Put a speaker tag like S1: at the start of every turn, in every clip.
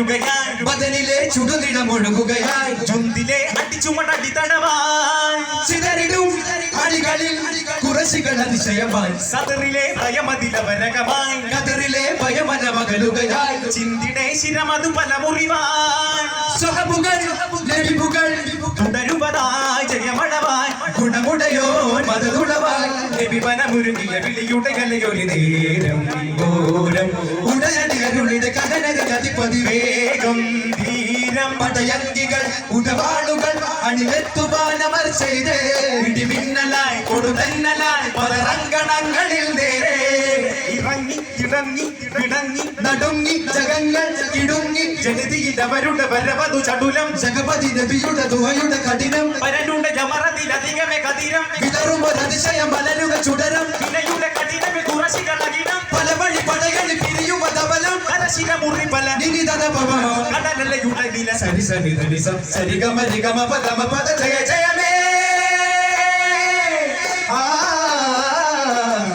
S1: വരുകയായി
S2: ബദനിലെ ചുടുനിടമൊഴുകുകയായി
S1: ചുണ്ടിലെ അടിച്ചുമടടി തടവായി
S2: ചിതറിടും അടികളിൽ കുറശികൾ അതിശയമായി
S1: സദറിലെ ഭയമതിലവരകമായി
S2: കതിറിലെ ഭയമന മകളുകയായി
S1: ചിന്തിടെ ശിരമതു പല മുറിവായി
S2: സ്വഹബുകൾ നബിബുകൾ
S1: തുടരുവതായി ജയമഴവായി
S2: ഗുണമുടയോ മതതുളവായി
S1: നബിവനമുരുകിയ വിളിയുടെ കലയൊരു നേരം
S2: ഘോരം ഉടനടി അരുളിടെ കടനര അധിപതി
S1: വേഗം ധീരം
S2: പടയങ്കികൾ ഉടവാളുകൾ അണിവെത്തുവാനമർ ചെയ്തേ
S1: ഇടിമിന്നലായി കൊടുതന്നലായി പല റങ്കണങ്ങളിൽ നേരെ ഇറങ്ങി ഇടങ്ങി ഇടങ്ങി
S2: നടുങ്ങി ജഗങ്ങൾ ഇടുങ്ങി
S1: ജനതിയിലവരുടെ വരവതു ചടുലം
S2: ജഗപതി നബിയുടെ ദുഹയുടെ കഠിനം
S1: പരനുണ്ട് ജമറതിലധികമേ കതിരം
S2: വിതറുമൊരതിശയം മലരുക ചുടരം
S1: വിനയുടെ കഠിനമേ കുറശികളകിടം
S2: പല വഴി പടകളിൽ പിരിയുവ തവലം
S1: കരശില മുറി പല
S2: നിനിതന പവനോ
S1: കടലയുടെ നില
S2: സരി സരി ധരി സം സരി ഗമ രി ഗമ പദ മ പദ ജയ ജയമേ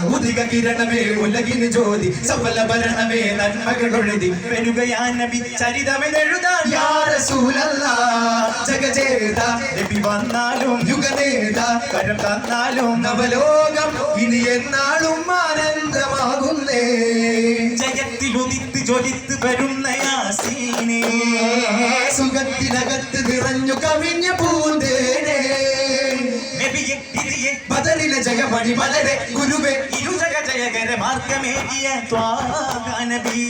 S2: ഉദിക കിരണമേ ഉലകിന് ജ്യോതി സഫല ഭരണമേ നന്മകളൊഴുതി
S1: വരുകയാൻ നബി ചരിതമെഴുതാൻ
S2: യാ റസൂലല്ലാഹ് ജഗജേത
S1: നബി വന്നാലും
S2: യുഗനേത
S1: കരം തന്നാലും
S2: നവലോകം ഇനി എന്നാളും ആനന്ദമാകുന്നേ
S1: ജയത്തിലുദിത്ത് ജ്വലിത്ത് വരുന്ന യാസീനേ
S2: സുഖത്തിനകത്ത് നിറഞ്ഞു കവിഞ്ഞ പൂന്തേനേ
S1: നബിയെ ഇതിയെ
S2: ബദറിലെ ജയമണി മലരെ ഗുരുവേ
S1: ഇരുജഗ ജയകര മാർഗമേകിയ ത്വാഹ നബി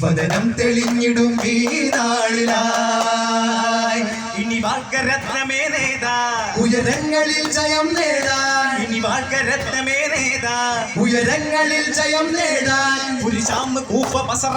S2: വദനം തെളിഞ്ഞിടും ഈ നാളിലായി
S1: ഇനി വാൾക്കരത്നമേ നേതാ
S2: ഉയരങ്ങളിൽ ജയം നേടാൻ
S1: ഇനി വാൾക്കരത്നമേ നേതാ
S2: ഉയരങ്ങളിൽ ജയം നേടാൻ
S1: പുരുഷാം കൂപ്പ ബസറ